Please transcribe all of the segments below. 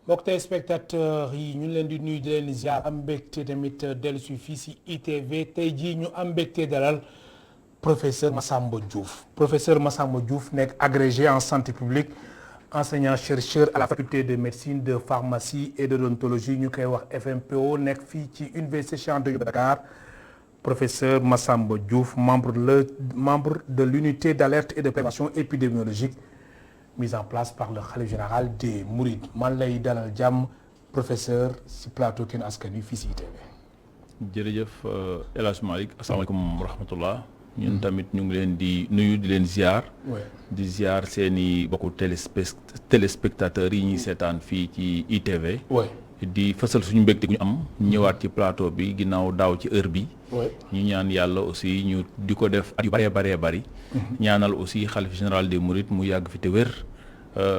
mbokk téléspectateurs yi ñu leen di nuyu di leen ziar am mbégte tamit dellu si fii si ITV tey jii ñu am mbégte dalal professeur Massamba Diouf professeur Massamba Diouf nekk agrégé en santé publique enseignant chercheur à la faculté de médecine de pharmacie et d'odontologie ñu koy wax FMPO nekk fii ci université Cheikh Anta Diop de Dakar professeur Massamba Diouf membre de l'unité d'alerte et de prévention épidémiologique mise en place par le khalife général des Mourides man lay dalal jàmm professeur si plateau Ken Askan Wi fii si ITV. jërëjëf El Hadj Malick asalaamaaleykum wa rahmatullah ñun tamit ñu ngi leen di nuyu di leen ziar. di ziar seen i bokku téléspectateurs yi ñuy seetaan fii ci ITV. di fësal suñu mbégte gu ñu am ñëwaat ci plateau bi ginnaaw daaw ci heure bi ñu ñaan yàlla aussi ñu di ko def at yu bëree bëri. ñaanal aussi xalif général des Mourides mu yàgg fi te wér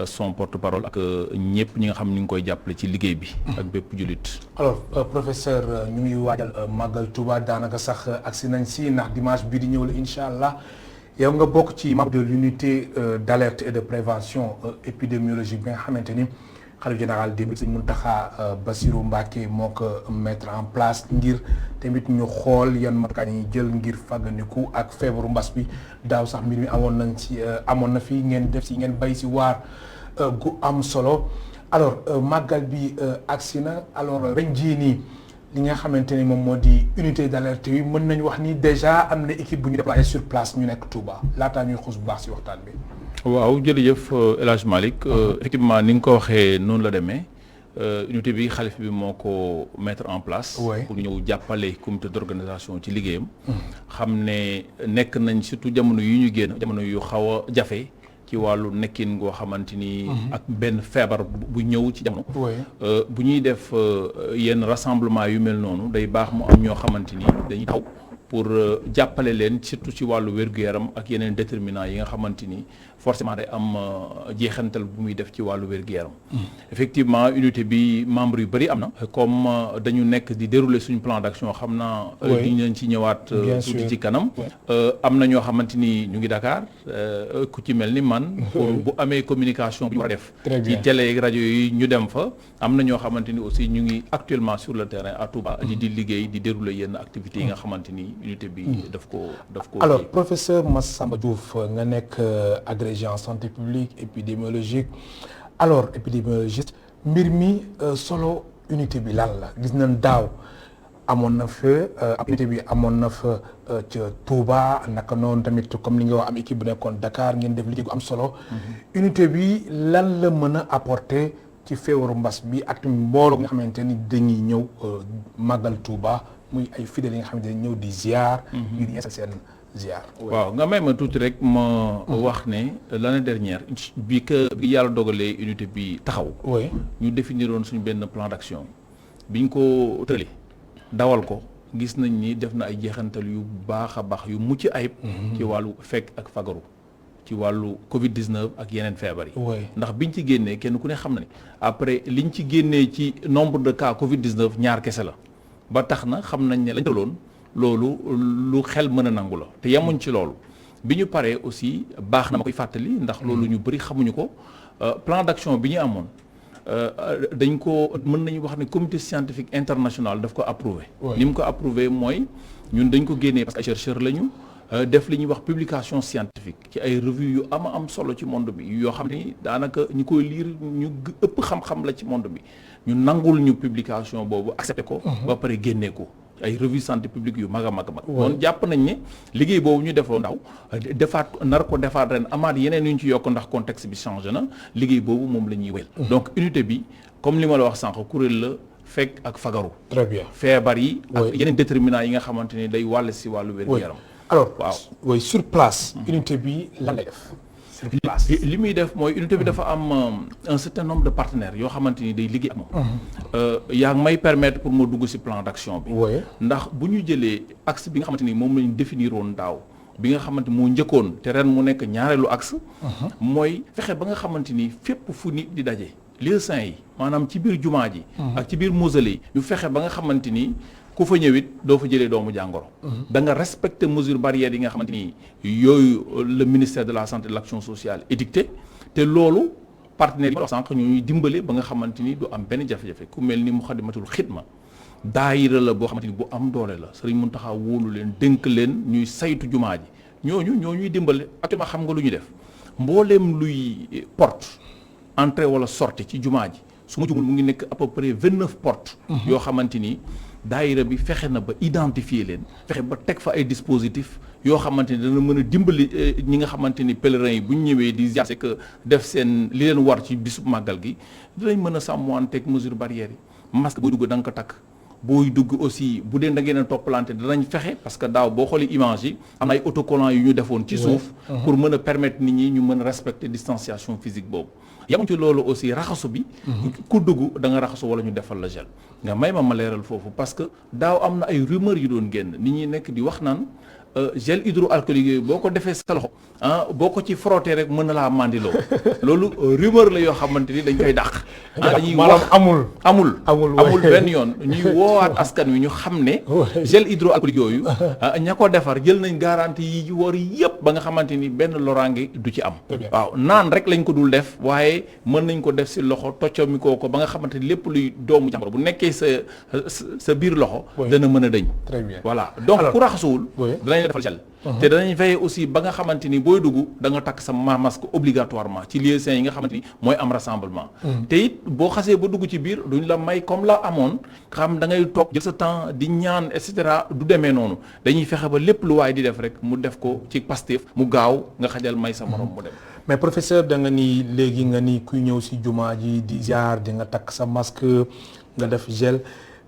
son porte-parole ak ñëpp ñi nga xam ñu ngi koy jàppale ci liggéey bi. ak bépp jullit. alors professeur ñu ngi waajal Magal Touba daanaka sax agsi nañ si ndax dimanche bii di ñëw la incha allah yow nga bokk ci membre de l'unité d'alerte et de prévention épidémiologique bi nga xamante ni. xalifa général des Mourides Sëñ Mountakha Bassirou Mbacké moo ko mettre en place ngir tamit ñu xool yan matukaay yi jël ngir fàgganiku ak feebaru mbas bi daaw sax mbir mi amoon na fi ngeen bay si waar gu am solo alors màggal bi agsi na alors ren jii nii li nga xamante ni moom moo di unité d'alerte yi mën nañu wax ni déjà am na équipe bu ñu déployé sur place ñu nekk Touba laataa ñuy xuus bu baax si waxtaan bi. waaw jërëjëf El Hadj Malick effectivement ni nga ko waxee noonu la demee unité bi xalif bi moo ko mettre en place. pour ñëw jàppale comité d'organisation ci liggéeyam. xam ne nekk nañ surtout jamono yu ñu génn jamono yu xaw a jafe ci wàllu nekkin goo xamante ni. ak benn feebar bu ñëw ci jamono. bu ñuy def yenn rassemblement yu mel noonu day baax mu am ñoo xamante ni dañuy taxaw. pour jàppale leen surtout ci wàllu wér-gu-yaram ak yeneen déterminants yi nga xamante ni forcément day am jeexantal bu muy def ci wàllu wér-gu-yaram. effectivement unité bi membre yu bëri am na. comme dañu nekk di dérouler suñu plan d'action xam naa. diñ leen ci ñëwaat. tuuti ci kanam. am na ñoo xamante ni ñu ngi Dakar ku ci mel ni man. pour bu amee communication bu ñu war a def. ci télé ak rajo yi ñu dem fa. am na ñoo xamante ni aussi ñu ngi actuellement sur le terrain à Touba. di liggéey di dérouler yenn activités yi nga xamante ni. unité bi daf ko alors professeur Massamba Diouf nga nekk agrégé en santé publique épidémiologique alors épidémiologiste mbir mi solo unité bi lan la gis nañ daaw amoon na fa unité bi amoon na fa ca Touba naka noonu tamit comme li nga wax am équipe bu nekkoon Dakar ngeen def liggéey gu am solo unité bi lan la mën a apporter ci feebaru mbas bi ak mbooloo nga xamante ni dañuy ñëw màggal Touba muy ay fidèles yi nga xamante ne ñëw di ziar. ñu di yeesal seen ziar. waaw nga may ma tuuti rek ma wax ne l'année dernière bi yàlla dogalee unité bi taxaw. ñu définiroon suñu benn plan d'action biñ ko tëralee dawal ko gis nañ ni def na ay jeexantal yu baax a baax yu mucc ayib. ci wàllu fekk ak fagaru. ci wàllu Covid-19 ak yeneen feebar yi. ndax biñ ci génnee kenn ku ne xam na ni après liñ ci génnee ci nombre de cas Covid-19 ñaar kese la. ba tax na xam nañ ne lañ tëloon loolu lu xel mën a nangu la te yemuñ ci loolu bi ñu paree aussi baax na ma koy fàttali ndax loolu ñu bëri xamuñu ko plan d'action bi ñu amoon dañ ko mën nañu wax ne comité scientifique international daf ko approuvé. ni mu ko approuvé mooy ñun dañ ko génnee parce que ay chercheurs lañu def li ñuy wax publication scientifique ci ay revue yu am solo ci monde bi yoo xam ni daanaka ñi koy lire ñu ëpp xam-xam la ci monde bi ñu nangul ñu publication boobu accepté ko. ba pare génnee ko ay revue santé publique yu mag a mag. kon jàpp nañ ne liggéey boobu ñu defoon ndaw defaat ren amaat yeneen yu ñu ci yokk ndax contexte bi changé na liggéey boobu moom la ñuy wéyal. donc unité bi comme li ma la wax sànq kuréel la fekk ak fagaru. très bien feebar yi. ak yeneen déterminants yi nga xamante ni day wàll si wàllu wér-gu-yaram. alors waaw sur place. unité bi lan lay def. sur place li muy def mooy unité bi dafa am un certain nombre de partenaires yoo xamante ni day liggéey ak moom. yaa ngi may permettre pour ma dugg ci plan d'action bi. ndax bu ñu jëlee axe bi nga xamante ni moom lañu définir woon daaw bi nga xamante moo njëkkoon te ren mu nekk ñaareelu axe. mooy fexe ba nga xamante ni fépp fu nit di daje. lieux saints yi maanaam ci biir jumaa ji. ak ci biir mausolée yi ñu fexe ba nga xamante ni. ku fa ñëwit doo fa jëlee doomu jàngoro. da nga respecter mesures barrières yi nga xamante ni yooyu le ministère de la santé et de l'action sociale édicté te loolu partenaires yi wax sànq ñuy dimbale ba nga xamante ni du am benn jafe-jafe ku mel ni Muxaddamatul Xidma daayira la boo xamante ni bu am doole la Sëriñ Muntaxa wóolu leen dénk leen ñuy saytu jumaa ji ñoo ñuy dimbale actuellement xam nga lu ñu def mbooleem luy porte entrée wala sortie ci jumaa ji su ma jumul mu ngi nekk à peu près 29 portes yoo xamante ni daayira bi fexe na ba identifier leen fexe ba teg fa ay dispositifs yoo xamante ni dana mën a dimbali ñi nga xamante ni pèlerins yi bu ñu ñëwee di ziar c'est que def seen li leen war ci bisub màggal gi dinañ mën a sàmmanteeg mesure barrières yi masque booy dugg da nga ko takk booy dugg aussi bu dee da ngeen a toppalante danañ fexe parce que daaw boo xoolee image yi am na ay autocollants yu ñu defoon ci suuf pour mën a permettre nit ñi ñu mën a respecter distanciation physique boobu yamuñ ci loolu aussi raxasu bi ku dugg da nga raxasu wala ñu defal la gel nga may ma leeral foofu parce que daaw am na ay rumeur yu doon génn nit ñi nekk di wax naan gel hydroalcoolique yooyu boo ko defee sa loxo boo ko ci frotté rek mën na laa mandiloo loolu rumeur la yoo xamante ni dañ koy dàq dañuy wax amul benn yoon ñuy woowaat askan wi ñu xam ne gel hydroalcoolique yooyu ña ko defar jël nañ garantie yi war yëpp ba nga xamante ni benn loraange du ci am waaw naan rek lañ ko dul def waaye mën nañ ko def si loxo toccami ko ba nga xamante ni lépp luy doomu jàmbur bu nekkee sa biir loxo dana mën a dëñ voilà donc ku raxasuwul defal gel te danañ veiller aussi ba nga xamante ni booy dugg da nga takk sa masque obligatoirement ci lieux sains yi nga xamante ni mooy am rassemblement te it boo xasee ba dugg ci biir duñ la may comme la amoon xam da ngay toog jël sa temps di ñaan et cetera du demee noonu dañuy fexe ba lépp lu waay di def rek mu def ko ci Pastef mu gaaw nga xajal may sa morom mu dem mais professeur da nga ni léegi nga ni kuy ñëw si jumaa ji di ziar di nga takk sa masque nga def gel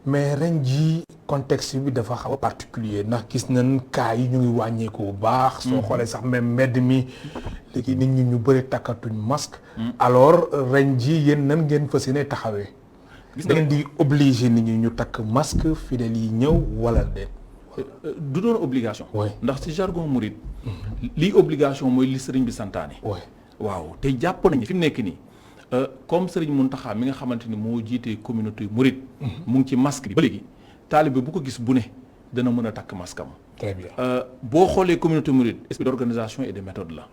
mais ren ji contexte bi dafa xaw a particulier ndax gis nañ cas yi ñu ngi wàññeeku bu baax soo xoolee sax même mbedd mi léegi nit ñi ñu bëri takkatuñ masque alors ren ji yéen nan ngeen fas yéene taxawee da ngeen di obligé nit ñi ñu takk masque fidèles yi ñëw wala déet du doon obligation ndax ci jargon mouride lii obligation mooy li sëriñ bi santaane waaw te jàpp nañu fi mu nekk nii comme Serigne Mountakha mi nga xamante ni moo jiitee communauté mouride mu ngi ci masque bi ba léegi taalibe bu ko gis bu ne dana mën a takk masque am. très bien boo xoolee communauté mouride esprit d'organisation et de méthode la.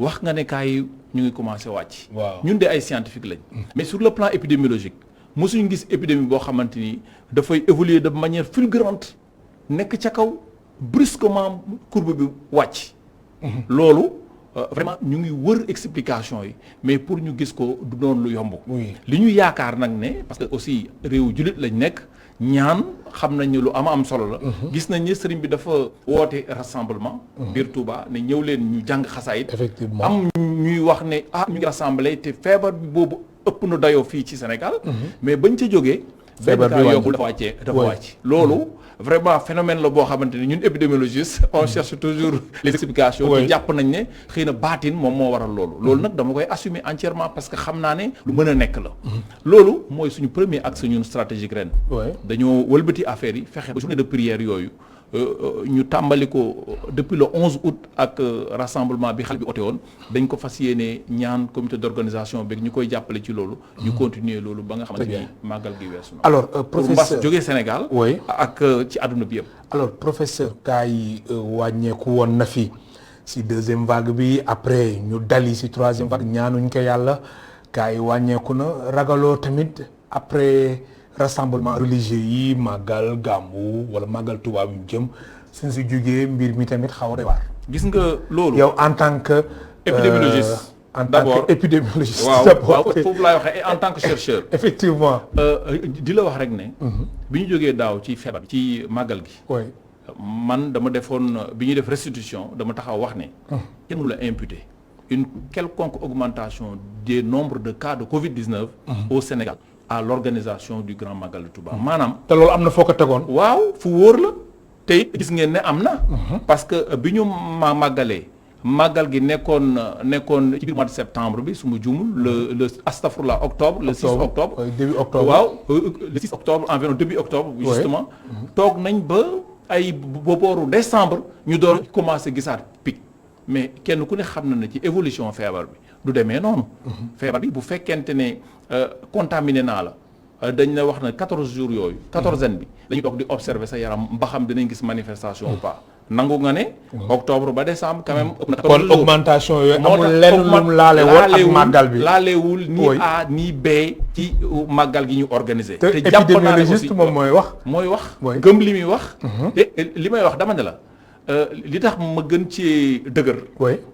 wax nga ne cas yi ñu ngi commencé wàcc. waaw ñun de ay scientifique lañ. mais sur le plan épidémiologique mosuñu gis épidémie boo xamante ni dafay évoluer de manière fulgurante nekk ca kaw brusquement courbe bi wàcc. loolu. vraiment ñu ngi wër explication yi mais pour ñu gis ko du doon lu yomb. li ñu yaakaar nag ne parce que aussi réew jullit lañ nekk ñaan xam nañ ne lu am solo la. gis nañ ne sëriñ bi dafa woote rassemblement. biir Touba ne ñëw leen ñu jàng xasaayit. effectivement am ñuy wax ne ñu ngi rassemblé te feebar bi boobu ëpp na dayoo fii ci Sénégal. mais bañ ca jógee. feebar bi yokkul dafa wàcc loolu. vraiment phénomène la boo xamante ni ñun épidémiologistes on cherche toujours les explications te jàpp nañ ne xëy na baatin moom moo waral loolu nag dama koy assumer entièrement parce que xam naa ne lu mën a nekk la loolu mooy suñu premier axe ñun stratégique ren dañoo wëlbati affaire yi fexe ba journée de prière yooyu ñu tàmbali ko depuis le 11 août ak rassemblement bi xale bi oote woon dañ ko fas yéene ñaan comité d'organisation beeg ñu koy jàppale ci loolu. ñu continuer loolu ba nga xamante ni màggal gi weesu na. alors professeur mbas jógee Sénégal. ak ci àdduna bi yëpp. alors professeur cas yi wàññeeku woon na fi si deuxième vague bi après ñu dali si troisième vague ñaanuñ ko yàlla cas yi wàññeeku na ragaloo tamit après. rassemblement religieux yi màggal gàmmu wala màggal Tuubaa bi jëm suñ si jugee mbir mi tamit xaw a doy waar. gis nga loolu. yow en tant que. épidémiologiste. d'abord en tant que épidémiologiste. waaw foofu laay waxee et en tant que chercheur. effectivement. di la wax rek ne. bi ñu jógee daaw ci feebar ci màggal gi. man dama defoon bi ñuy def restitution dama taxaw wax ne. kenn mënu la imputer une quelconque augmentation des nombres de cas de Covid-19. au Sénégal. à l'organisation du Grand Magal de Touba maanaam. te loolu am na foo ko tegoon. waaw fu wóor la te gis ngeen ne am na. parce que bi ñu màggalee màggal gi nekkoon ci biir mois de septembre bi su ma juumul le astafurlah octobre. le 6 octobre début octobre. waaw le 6 octobre environ début octobre. justement toog nañ ba ay booru décembre ñu door commencé gisaat pic mais kenn ku ne xam na ne ci évolution feebar bi du demee noonu. feebar bi bu fekkente ne. contaminé naa la dañ la wax na 14 jours yooyu 14aine bi dañuy toog di observer sa yaram ba xam dinañ gis manifestation ou pas nangu nga ne. octobre ba décembre quand même. ëpp na kon augmentation yooyu amul lenn lu mu laale woon ak màggal bi laalewul ni A ni B ci màggal gi ñu organisé. te épidémiologiste moom mooy wax. gëm li muy wax. te li may wax dama ne la li tax ma gën ci dëgër.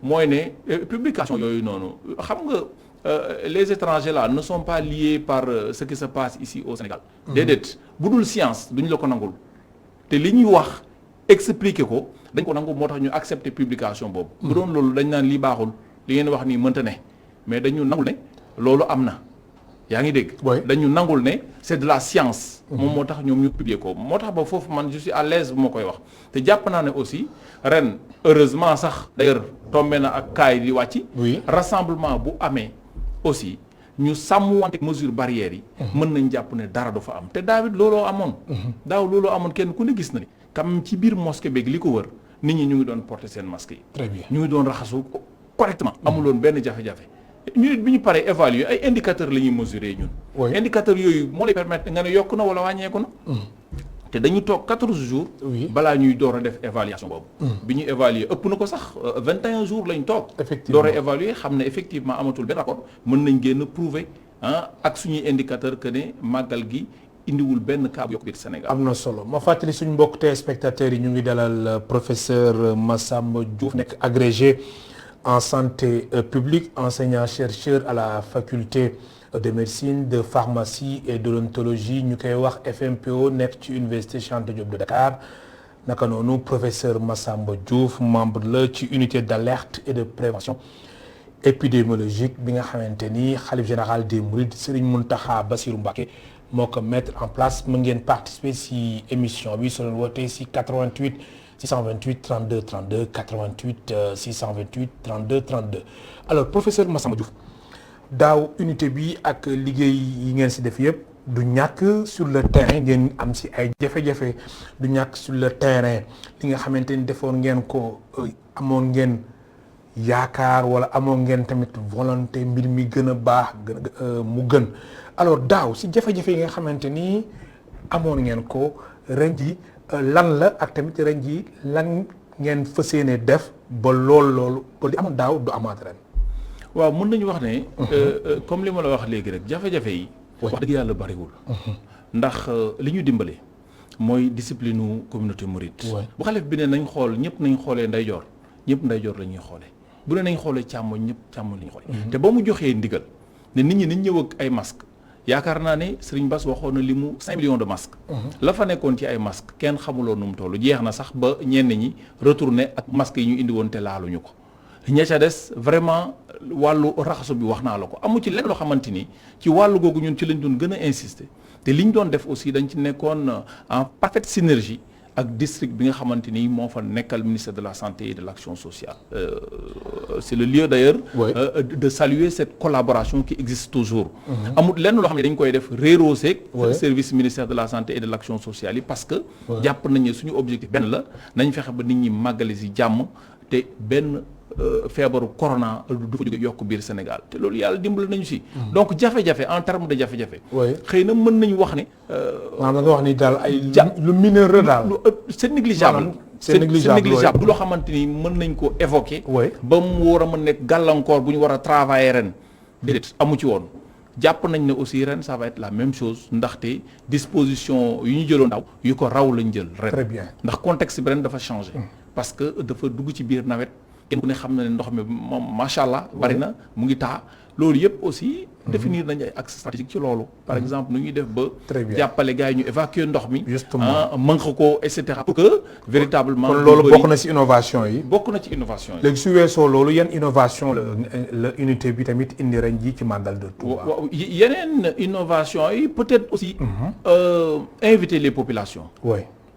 mooy ne publication yooyu noonu xam nga les étrangers là ne sont pas liés par ce qui se passe ici au Sénégal. déedéet bu dul science duñ la ko nangul te li ñuy wax. expliquer ko dañ ko nangu moo tax ñu accepter publication boobu. bu doon loolu dañ naan lii baaxul li ngeen wax nii mënta ne mais dañu nangul ne loolu am na yaa ngi dégg. dañu nangul ne c'est de la science. moom moo tax ñoom ñu publier ko moo tax ba foofu man je suis à l'aise bu ma koy wax te jàpp naa ne aussi ren heureusement sax d'ailleurs tombé na ak kaay di wàcc. rassemblement bu amee aussi. ñu sàmmwante mesure barrières yi. mën nañ jàpp ne dara du fa am te David looloo amoon. daaw looloo amoon kenn ku ne gis na ni. kam ci biir mosquée beeg li ko wër nit ñi ñu ngi doon porter seen masque yi. très bien ñu ngi doon raxasu correctement. amuloon benn jafe-jafe. ñu bi ñu paree évaluer ay indicateurs la ñuy mesurer ñun. indicateurs yooyu moo lay permettre nga ne yokk na wala wàññeeku na. te dañu toog 14 jours. balaa ñuy door a def évaluation boobu. bi ñu évaluer ëpp na ko sax 21 jours lañ toog. effectivement door a évaluer xam ne effectivement amatul benn rapport mën nañ génn prouver ak suñuy indicateur que ne màggal gi indiwul benn cas bu yokk biir Sénégal. am na solo ma fàttali suñu mbokk téléspectateurs yi ñu ngi dalal professeur Massamba Diouf nekk agrégé en santé publique enseignant chercheur à la faculté de médecine de pharmacie et d'odontologie ñu koy wax FMPO nekk ci université Cheikh Anta Diop de Dakar naka noonu professeur Massamba Diouf membre la ci unité d'alerte et de prévention épidémiologique bi nga xamante ni xalif général des Mourides Serigne Mountakha Bassirou Mbacké moo ko mettre en place mën ngeen participer ci émission bi soo leen wootee ci 88 628 32 32 88 628 32 32 alors professeur Massamba Diouf daaw unité bi ak liggéey yi ngeen ci def yëpp du ñàkk sur le terrain ngeen am ci ay jafe-jafe du ñàkk sur le terrain li nga xamante ni defoon ngeen ko amoon ngeen yaakaar wala amoon ngeen tamit volonté mbir mi gën a baax mu gën alors daaw ci jafe-jafe yi nga xamante ni amoon ngeen ko ren ji lan la ak tamit ren ji lan ngeen fas yéene def ba loolu ba li amoon daaw du amaat ren. waaw mën nañu wax ne. comme li ma la wax léegi rek jafe-jafe yi. wax dëgg yàlla bariwul. ndax li ñu dimbale mooy discipline communauté mouride. bu xalif bi ne nañ xool ñëpp nañ xoolee ndeyjoor ñëpp ndeyjoor la ñuy xoolee bu ne nañ xoolee càmmoñ ñëpp càmmoñ la ñuy xoolee. te ba mu joxee ndigal ne nit ñi nañ ñëw ak ay masques. yaakaar naa ne Serigne Bass waxoon na li mu 5 millions de masques. la fa nekkoon ci ay masques kenn xamuloo nu mu toll jeex na sax ba ñenn ñi retourné ak masques yi ñu indi woon te laaluñu ko. ña ca des vraiment wàllu raxasu bi wax naa la ko amu ci lenn loo xamante ni ci wàllu googu ñun ci lañ doon gën a insister te liñ doon def aussi dañ ci nekkoon en parfaite synergie ak district bi nga xamante ni moo fa nekkal ministère de la santé et de l'action sociale. C'est le lieu d'ailleurs de saluer cette collaboration qui existe toujours. amul lenn loo xam ne dañ koy def réeroo seeg service ministère de la santé et de l'action sociale yi parce que jàpp nañ ne suñu objectif benn la nañ fexe ba nit ñi màggale ci jàmm te benn feebaru corona du fa jóge yokk biir Sénégal te loolu yàlla dimbali nañu ci. donc jafe-jafe en terme de jafe-jafe. xëy na mën nañu wax ne. maanaam nga wax ni daal ay. lu mineur daal. c'est négligeable. c'est négligeable du loo xamante ni mën nañ ko évoquer. ba mu war a mën nekk gàllankoor bu ñu war a travailler ren. déedéet amu ci woon. jàpp nañ ne aussi ren ça va être la même chose ndaxte disposition yu ñu jëloon daaw yu ko raw lañ jël ren. très bien ndax contexte bi ren dafa changer. parce que dafa dugg ci biir nawet. kenn ku ne xam na ne ndox mi moom macha allah bari na mu ngi taa loolu yëpp aussi définir nañ ay axes stratégiques ci loolu par exemple nu ñuy def ba jàppale gars yi ñu évacuer ndox mi manque ko et cetera pour que véritablement kon loolu bokk na ci innovation yi bokk na ci innovation yi léegi su weesoo loolu yan innovation la unité bi tamit indi ren ji ci màggal de Touba yeneen innovation yi peut-être aussi inviter les populations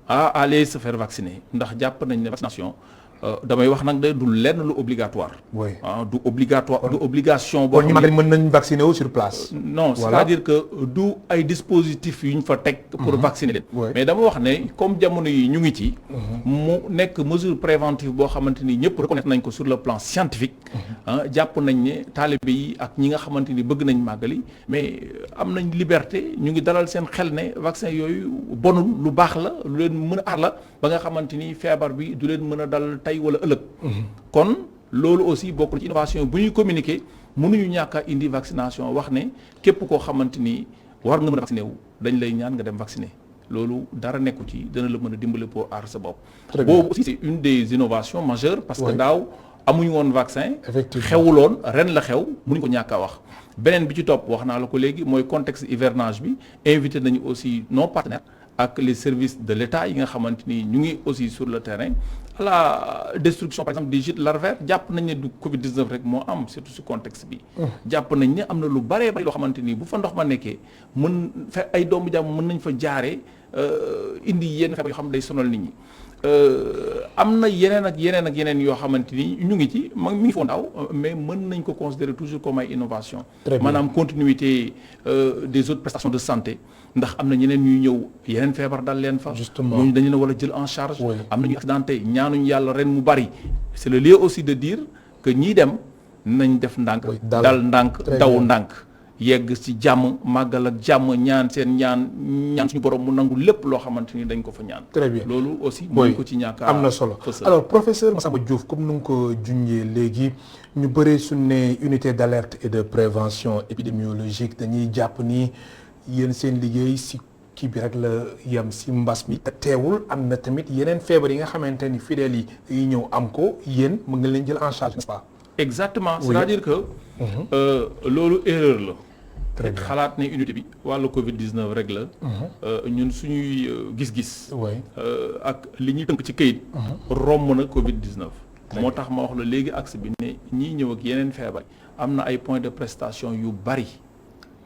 à aller se faire vacciner ndax jàpp nañ ne vaccination damay wax nag de du lenn lu obligatoire. oui du obligatoire du obligation. boo xam ne mën nañ vacciner wu sur place. non c'est-à-dire que du ay dispositifs yu ñu fa teg. pour vacciner leen. mais dama wax ne comme jamono yi ñu ngi ci. mu nekk mesure préventive boo xamante ni ñëpp reconnaître nañ ko sur le plan scientifique. jàpp nañ ne taalibe yi ak ñi nga xamante ni bëgg nañ màggali mais am nañ liberté ñu ngi dalal seen xel ne vaccin yooyu bonul lu baax la lu leen mën a aar la ba nga xamante ni feebar bi du leen mën a dal tey wala ëllëg. kon loolu aussi bokk na ci innovation bu ñuy communiquer mënuñu ñàkk a indi vaccination wax ne képp koo xamante ni war nga mën a vacciné wu dañ lay ñaan nga dem vacciner loolu dara nekku ci dana la mën a dimbale pour aar sa bopp. boobu aussi c'est une des innovations majeures. parce que daaw amuñu woon vaccin. xewuloon ren la xew mënuñu ko ñàkk a wax. beneen bi ci topp wax naa la ko léegi mooy contexte hivernage bi invité nañu aussi nos partenaires ak les services de l'État yi nga xamante ni ñu ngi aussi sur le terrain à la destruction par exemple des gîtes larvaires jàpp nañ ne du Covid-19 rek moo am surtout ci contexte bi. jàpp nañ ne am na lu bëree bëri loo xamante ni bu fa ndox ma nekkee mën fa ay doomu jàmm mën nañ fa jaaree indi yenn feebar yoo xam ne day sonal nit ñi. am na yeneen ak yeneen yoo xamante ni ñu ngi ci mi ngi foon daaw mais mën nañ ko considérer toujours comme ay innovation maanaam continuité des autres prestations de santé ndax am na ñeneen ñuy ñëw yeneen feebar dal leen fa justement ñooñu dañu la war a jël en charge am nañu accidenté ñaanuñu yàlla ren mu bari c'est le lieu aussi de dire que ñii dem nañ def ndànk dal ndànk daw ndànk yegg ci jàmm màggal ak jàmm ñaan seen ñaan suñu borom mu nangu lépp loo xamante ni dañ ko fa ñaan. très bien loolu aussi. mooy ko ci ñàkk am na solo alors professeur Massamba Diouf comme nu nga ko junjee léegi ñu bëree suñu ne unité d'alerte et de prévention épidémiologique dañuy jàpp ni yéen seen liggéey si kii bi rek la yem si mbas mi. te teewul am na tamit yeneen feebar yi nga xamante ni fidèles yi ñëw am ko yéen mën nga leen jël en charge n'est-ce pas. exactement c'est-à-dire que. loolu erreur la. xalaat ne unité bi wàllu Covid-19 rek la. ñun suñuy gis-gis. ak li ñuy tënk ci këyit. romb na Covid-19. moo tax ma wax la léegi axe bi ne ñiy ñëw ak yeneen feebar am na ay points de prestation yu bari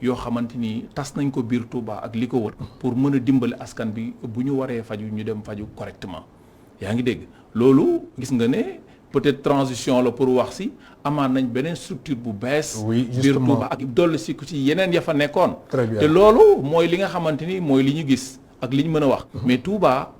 yoo xamante ni tas nañ ko biir Touba ak li ko wër. pour mën a dimbali askan bi bu ñu waree faju ñu dem faju correctement yaa ngi dégg loolu gis nga ne. peut-être transition la pour wax si amaan nañ beneen structure bu bees. biir Touba ak dolli si ku ci yeneen ya fa nekkoon. te loolu mooy li nga xamante ni mooy li ñu gis ak li ñu mën a wax. mais Touba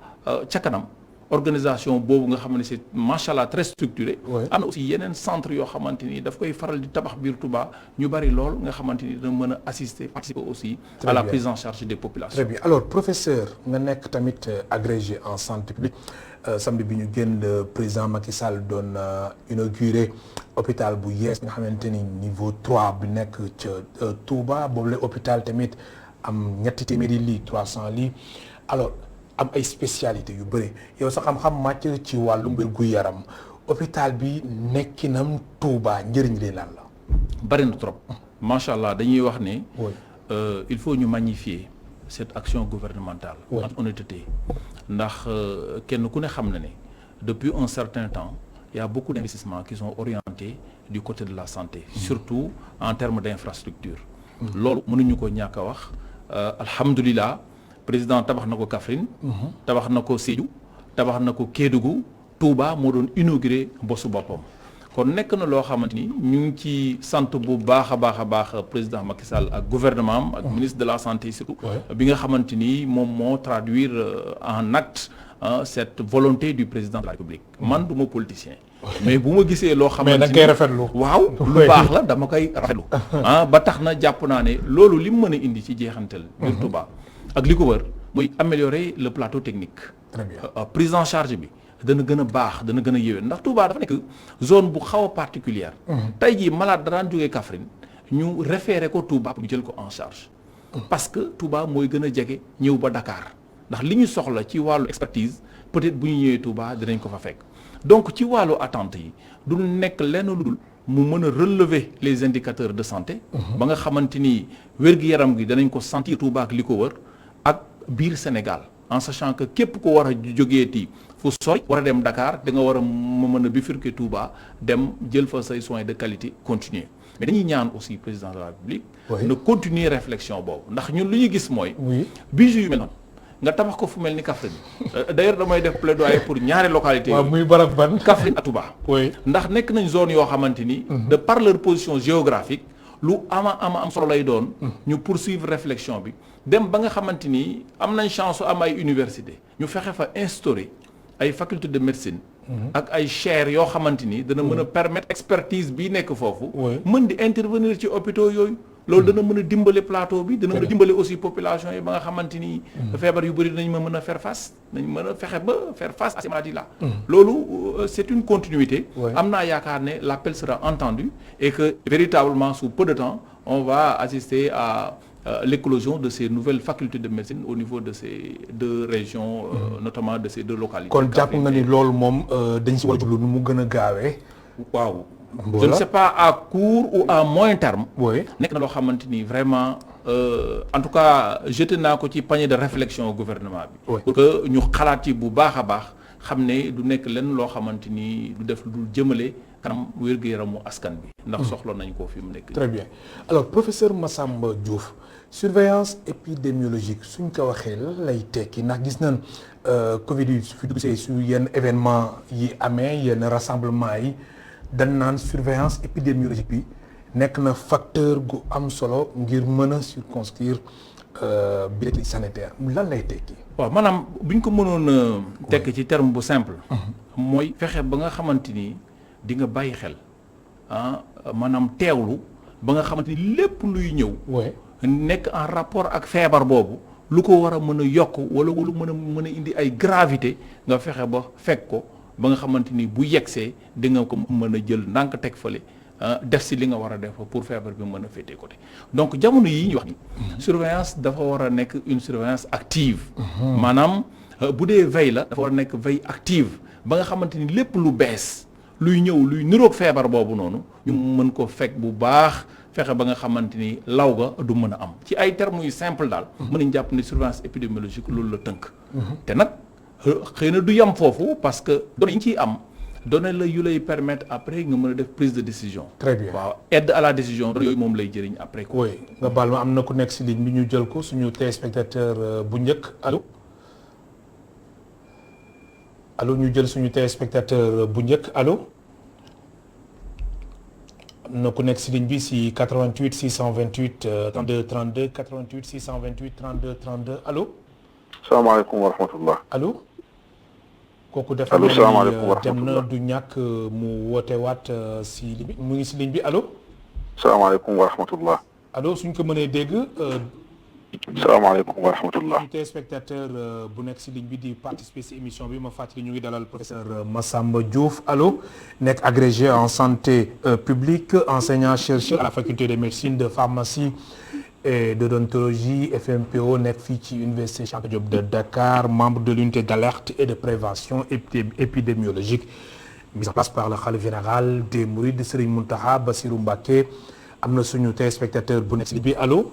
ca kanam organisation boobu nga xam ne c'est machallah très structuré. am na aussi yeneen centre yoo xamante ni daf koy faral di tabax biir Touba ñu bari lool nga xamante ni dina mën a assister participer aussi. à la prise en charge des populations. très bien alors professeur nga nekk tamit agrégé en santé publique. samedi bi ñu génn le président Macky Sall doon inauguré hôpital bu yees nga xamante ni niveau 3 bi nekk ca Touba boobu la hôpital tamit am ñetti téeméeri lits 300 lits alors am ay spécialités yu bëri yow sa xam-xam màcc ci wàllu wér-gu-yaram hôpital bi nekkinam Touba njëriñ li lan la. bari na trop macha allah dañuy wax ne. il faut ñu magnifier cette action gouvernementale. en honnêteté. ndax kenn ku ne xam na ne depuis un certain temps il y a beaucoup d'investissements qui sont orientés du côté de la santé surtout en termes d'infrastructure loolu mënuñu ko ñàkk a wax alhamdulilah président tabax na ko Kaffrine tabax na ko Sédhiou tabax na ko Kédougou Touba moo doon inauguré bosu boppam kon nekk na loo xamante ni ñu ngi ci sant bu baax a baax président Macky Sall ak gouvernement am ak ministre de la santé surtout bi nga xamante ni moom moo traduire en acte cette volonté du président de la République man du ma politicien mais bu ma gisee loo xamante ni mais da ngay rafetlu waaw lu baax la dama koy rafetlu ba tax na jàpp naa ne loolu li mu mën a indi ci jeexantal biir Touba ak li ko wër muy améliorer le plateau technique très bien prise en charge bi dana gën a baax dana gën a yéwén ndax Touba dafa nekk zone bu xaw a particulière tey jii malade daraan jógee Kaffrine ñu référé ko Touba pour jël ko en charge parce que Touba mooy gën a jege ñëw ba Dakar ndax li ñu soxla ci wàllu expertise peut-être bu ñu ñëwee Touba dinañ ko fa fekk donc ci wàllu attente yi du nekk lenn lu dul mu mën a relever les indicateurs de santé ba nga xamante ni wér-gu-yaram gi danañ ko sentir Touba ak li ko wër ak biir Sénégal en sachant que képp ko war a jógeeti fu sori war a dem Dakar da nga war a mën a bifurquer Touba dem jël fa say soins de qualité continuer mais dañuy ñaan aussi président de la République na continuer réflexion boobu ndax ñun lu ñu gis mooy bijou yu mel noonu nga tabax ko fu mel ni Kaffrine d'ailleurs damay def plaidoyer pour ñaari localité waaw muy barab ban Kaffrine ak Touba oui ndax nekk nañ zone yoo xamante ni de par leur position géographique lu am solo lay doon ñu poursuivre réflexion bi dem ba nga xamante ni am nañ chance su am ay université ñu fexe fa instaurer ay faculté de médecine ak ay chaires yoo xamante ni dana mën a permettre expertise bii nekk foofu mën di intervenir ci hôpitaux yooyu loolu dana mën a dimbale plateau bi dana mën a dimbale aussi population yi ba nga xamante ni feebar yu bëri dinañ ma mën a faire face nañ mën a fexe ba faire face à ces maladies là loolu c'est une continuité am naa yaakaar ne l'appel sera entendu et que véritablement sous peu de temps on va assister à l'éclosion de ces nouvelles facultés de médecine au niveau de ces deux régions notamment de ces deux localités. kon jàpp nga ni loolu moom dañ si war a jublu nu mu gën a gaawee. waaw je ne sais pas à court ou à moyen terme. nekk na loo xamante ni vraiment en tout cas jeté naa ko ci panier de réflexion gouvernement bi. pour que ñu xalaat ci bu baax a baax xam ne du nekk lenn loo xamante ni du def lu jëmale kanam wér-gu-yaramu askan bi. ndax soxla nañ ko fi mu nekk. très bien alors professeur Massamba Diouf. surveillance épidémiologique suñ ko waxee lan lay tekki ndax gis nañ Covid yi su fi duggsee su yenn événement yi amee yenn rassemblement yi dañ naan surveillance épidémiologique bi nekk na facteur gu am solo ngir mën a circonscrire bilan sanitaire lan lay tekki. waaw maanaam bu ñu ko mënoon tekki ci terme bu simple. mooy fexe ba nga xamante ni di nga bàyyi xel maanaam teewlu ba nga xamante ni lépp luy ñëw. nekk en rapport ak feebar boobu lu ko war a mën a yokk wala lu mën a indi ay gravité nga fexe ba fekk ko ba nga xamante ni bu yegsee di nga ko mën a jël ndànk teg fële def si li nga war a def pour feebar bi mën a féetee côté donc jamono yi ñu wax ni surveillance dafa war a nekk une surveillance active maanaam bu dee veille la dafa war a nekk veille active ba nga xamante ni lépp lu bees luy ñëw luy niroog feebar boobu noonu ñu mën ko fekk bu baax fexe ba nga xamante ni law ga du mën a am ci ay termes yu simple daal mën nañ jàpp ni surveillance épidémiologique loolu la tënk te nag xëy na du yam foofu parce que données yi ñu ciy am données la yu lay permettre après nga mën a def prise de décision. très bien waaw aide à la décision yooyu moom lay jëriñ après quoi. oui nga baal ma am na ku nekk si ligne bi ñu jël ko suñu téléspectateur bu njëkk allo ñu jël suñu téléspectateur bu njëkk allo am na ku nekk si ligne bi si 88 628 32 32 88 628 32 32 allo. salaamaaleykum wa rahmatullah. allo. kooku dafa allo salaamaaleykum wa dem rahmatullah. na du ñàkk mu woote waat si ligne bi mu ngi si ligne bi allo. salaamaaleykum wa rahmatullah. allo suñ ko mënee dégg. salaamaaleykum wa rahmatullah. suñu téléspectateur bu nekk si ligne bi di participer si émission bi ma fàttali ñu ngi dalal professeur Massamba Diouf allo nekk agrégé en santé publique enseignant chercheur à la faculté de médecine de pharmacie et d'odontologie FMPO nekk fii ci université Cheikh Anta Diop de Dakar membre de l'unité d'alerte et de prévention épidémiologique mise en place par le khalife général des Mourides Serigne Mountakha Bassirou Mbacké am na suñu téléspectateur bu nekk si ligne bi allo.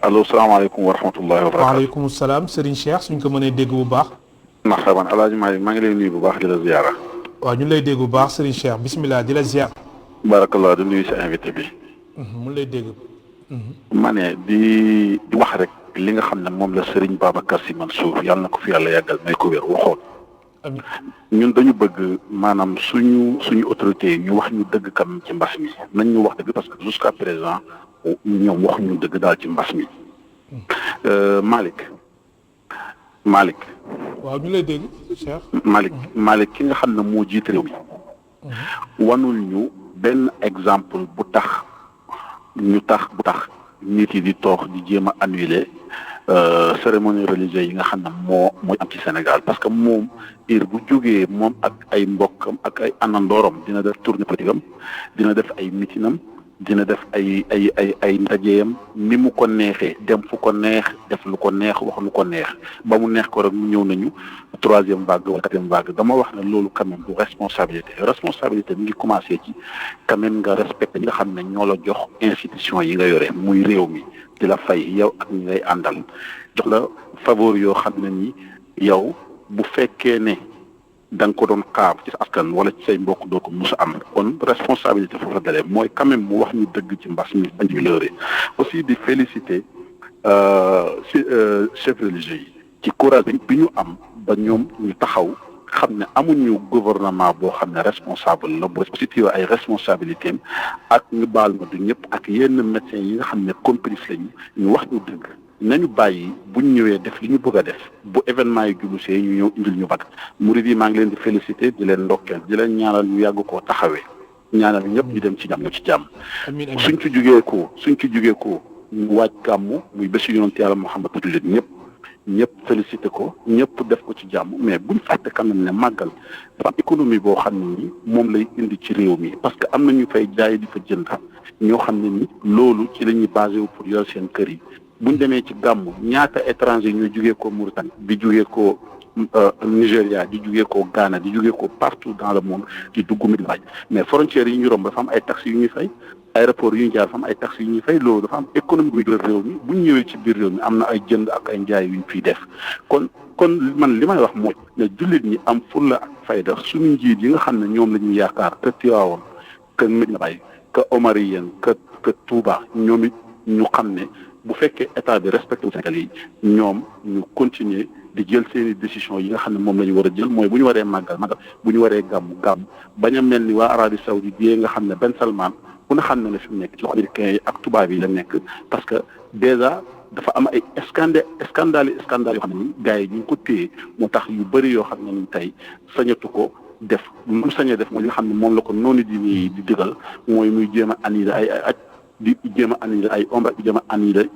allo salaamaaleykum wa rahmatullahi wa barakatuh. waaleykum salaam Serigne Cheikh suñ ko mënee dégg bu baax. marhaban alaaji Malick maa ngi lay nuyu bu baax di la ziyaara. waaw ñu lay dégg bu baax Serigne Cheikh bismillah di la ziar. barakallah di nuyu sa invité bi. mu lay dégg. ma ne di wax rek li nga xam ne moom la Serigne Babacar Sy Mansour yàlla na ko fi yàlla yàggal may ko wér waxoon. amiin ñun dañu bëgg maanaam suñu autorité ñu wax ñu dëgg kam ci mbas mi nañ ñu wax dëgg parce que jusqu'à présent ñoom wax ñu dëgg daal ci mbas mi. Malick. waaw ñu lay dégg Cheikh. Malick ki nga xam ne moo jiite réew mi. wanul ñu benn exemple bu tax nit yi di toog di jéem a annuler cérémonie religieuse yi nga xam ne mooy am ci Sénégal parce que moom heure bu jógee moom ak ay mbokkam ak ay anandooram dina def tournée politique am dina def ay mitinam dina def ay ndajeeyam ni mu ko neexee dem fu ko neex def lu ko neex wax lu ko neex ba mu neex ko rek mu ñëw nañu 3e vague wala 4e vague dama wax ne loolu quand même du responsabilité mi ngi commencé ci quand même nga respecté ñi nga xam ne ñoo la jox institution yi nga yore muy réew mi di la fay yow ak ñi ngay àndal jox la faveur yoo xam ne ni yow bu fekkee ne da nga ko doon xaar ci askan wala ci say mbokk doo ko mus a am kon responsabilité foofu la dalee mooy quand même mu wax ñu dëgg ci mbas mi bañ ñu lëre aussi di féliciter chef religieux yi ci courage bi ñu am ba ñoom ñu taxaw xam ne amuñu gouvernement boo xam ne responsable la bu situé ay responsabilités ak ñu baal ma du ñëpp ak yenn médecins yi nga xam ne complice lañu ñu wax ñu dëgg nañu bàyyi buñ ñëwee def li ñu bëgg a def bu événement yi jublusee ñu ñëw indil ñu bag murid yi maa ngi leen di féliciter di leen ndokkeel di leen ñaanal ñu yàgg koo taxawee ñaanal ñëpp ñu dem ci jàmm ñu ci jàmm. suñ ci jugee ko ñu waaj gàmmu muy bésu yonent Yàlla Muhammad jullit ñëpp félicité ko ñëpp def ko ci jàmm mais buñ fàtte quand même ne màggal dafa am économie boo xam ne ni moom lay indi ci réew mi parce que am na ñu fay jaay di fa jënd ñoo xam ne ni loolu ci la ñuy basé wu pour yor seen kër yi buñ demee ci gàmm ñaata étranger ñooy jugee ko Mauritanie di jugee ko Nigéria di jugee ko Ghana di jugee ko partout dans le monde di dugg Médina mais frontières yi ñu romb dafa am ay taxes yu ñuy fay aéroport yu ñu jaar dafa am ay taxes yu ñuy fay loolu dafa am économie buy jël réew mi bu ñu ñëwee ci biir réew mi am na ay jënd ak ay njaay yu ñu fiy def kon man li may wax mooy ne jullit ñi am fulla ak fayda suñu njiit yi nga xam ne ñoom la ñuy yaakaar que Tiwaawoon que Medina Baye que Omariyeen que Touba ñoom it ñu xam ne bu fekkee état bi respecté wu Sénégal yi ñoom ñu continuer di jël seeni décision yi nga xam ne moom la ñu war a jël mooy bu ñu waree màggal bu ñu waree gàmm bañ a mel ni waa Arabie Saoudite yi nga xam ne Ben Salman ku ne xam ne fi mu nekk ci loxo américains yi ak tubaab yi la nekk parce que déjà dafa am ay scandale yoo xam ne ni gars yi ñu ngi ko téye moo tax yu bëri yoo xam ne ni tey sañatu ko def lu mu sañee def mooy li nga xam ne moom la ko noonu di digal mooy muy jéem a annuler ay aj di jéem a annuler ay omra di jéem a annuler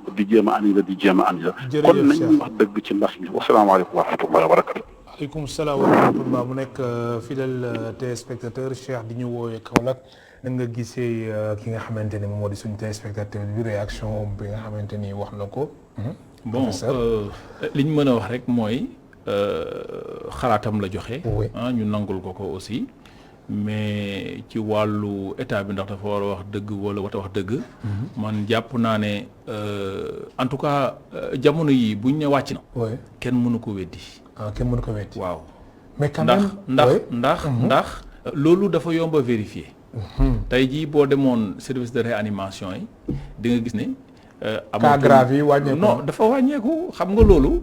kon nañu wax dëgg ci mbas mi wasalaamaaleykum wa rahmatullahi wa barakatu. waaleykum salaam wa rahmatullah mu nekk fidèle téléspectateur Cheikh di ñu woowee Kaolack nan nga gisee ki nga xamante ni moom moo di suñu téléspectateur bi réaction bi nga xamante ni wax na ko. bon li ñu mën a wax rek mooy xalaatam la joxe. ñu nangul ko aussi. mais ci wàllu état bi ndax dafa war a wax dëgg wala war a wax dëgg. man jàpp naa ne en tout cas jamono yi buñ ne wàcc na. kenn mënu ko weddi. kenn mënu ko weddi. waaw mais quand même ndax loolu dafa yomb a vérifier. tey jii boo demoon service de réanimation yi di nga gis ne. cas grave yi wàññeeku non dafa wàññeeku xam nga loolu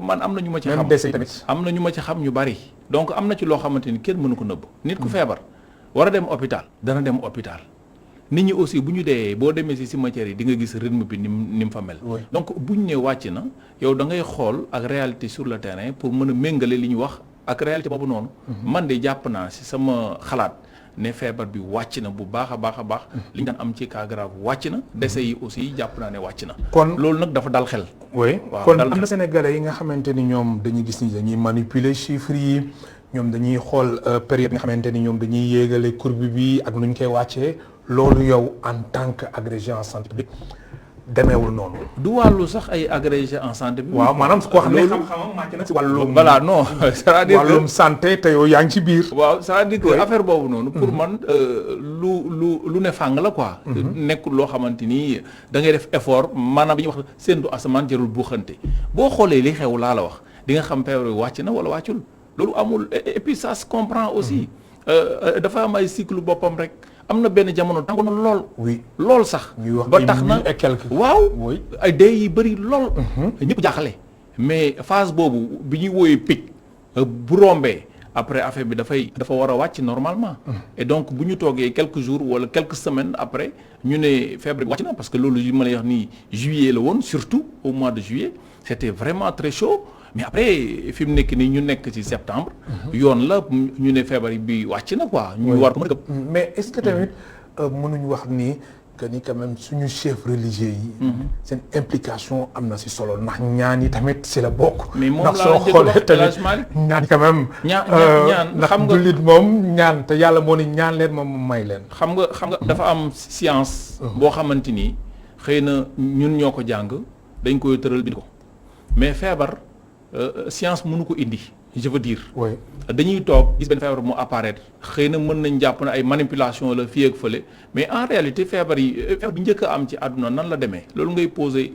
man am na ñu ma ci xam. même décès tamit am na ñu ma ci xam ñu bari. donc am na ci loo xamante ni kenn mënu ko nëbb. nit ku feebar war a dem hôpital dana dem hôpital nit ñi aussi bu ñu dee boo demee ci cimetière yi di nga gis rythme bi ni mu fa mel. donc bu ñu nee wàcc na yow da ngay xool ak réalité sur le terrain pour mën a méngale li ñu wax ak réalité boobu noonu. man de jàpp naa ci sama xalaat. ne feebar bi wàcc na bu baax a baax a baax. li ñu daan am ci cas grave wàcc na. décès yi aussi jàpp naa ne wàcc na. kon loolu nag dafa dal xel. oui kon am na Sénégalais yi nga xamante ni ñoom dañuy gis ni dañuy manipuler chiffres yi ñoom dañuy xool période nga xamante ni ñoom dañuy yéegale courbe bi ak nu ñu koy wàccee loolu yow en tant que agrégé en santé publique demeewul noonu. du wàllu sax ay agrégé en santé bi. waaw maanaam koo xam ne xam-xamam màcc na ci wàllum. voilà non c'est-à-dire wàllum santé te yow yaa ngi ci biir. waaw c'est-à-dire que affaire boobu noonu. pour man lu ne fàng la quoi. nekkul loo xamante ni da ngay def effort maanaam bi ñuy wax séntu asamaan jarul buuxante boo xoolee li xew laa la wax di nga xam feebar bi wàcc na wala wàccul loolu amul et puis ça se comprend aussi. dafa am ay cycle boppam rek. am na benn jamono tàngoon na lool. oui lool sax. ba tax na waaw ay dee yi bëri lool. ñëpp jaaxle. mais phase boobu bi ñuy wooyee pic bu rombee après affaire bi dafa war a wàcc normalement. et donc bu ñu toogee quelques jours wala quelques semaines après ñu ne feebar bi wàcc na parce que loolu li ma lay wax nii juillet la woon surtout au mois de juillet c'était vraiment très chaud. mais après fi mu nekk nii ñu nekk ci septembre. yoon la ñu ne feebar bi wàcc na quoi. ñu war ko mën a gëm. mais est-ce que tamit mënuñu wax ni que ni quand même suñu chef religieux yi. seen implication am na ci solo ndax ñaan yi tamit ci la bokk. mais moom ndax soo xoolee tamit ñaan quand même. ñaan ndax jullit moom ñaan te yàlla moo ni ñaan leen moom may leen. xam nga dafa am science. boo xamante ni xëy na ñun ñoo ko jàng dañ koy tëral bi ko mais feebar. Science mënu ko indi je veux dire. dañuy toog gis benn feebar mu apparaître xëy na mën nañ jàpp ne ay manipulation la fii ak fële mais en réalité feebar bi njëkk a am ci àdduna nan la demee loolu ngay poser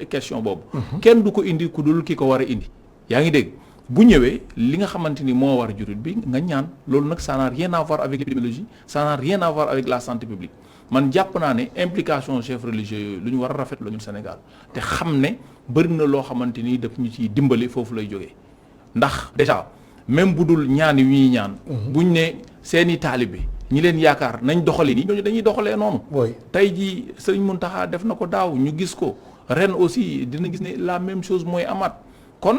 question boobu. kenn du ko indi ku dul ki ko war a indi. yaa ngi dégg bu ñëwee li nga xamante ni moo war a jurit bi nga ñaan loolu nag ça n'a rien à voir avec l'épidémiologie ça n'a rien à voir avec la santé publique man jàpp naa ne implication chef religieux yooyu lu ñu war a rafet la ñun Sénégal te xam ne bëri na loo xamante ni daf ñu ciy dimbali foofu lay jógee ndax déjà même bu dul ñaan yu ñuy ñaan. buñ ne seeni taalibe ñi leen yaakaar nañ doxalee nii ñooñu dañuy doxalee noonu. tey jii Sëriñ Mountakha def na ko daaw ñu gis ko ren aussi dina gis ne la même chose mooy amaat kon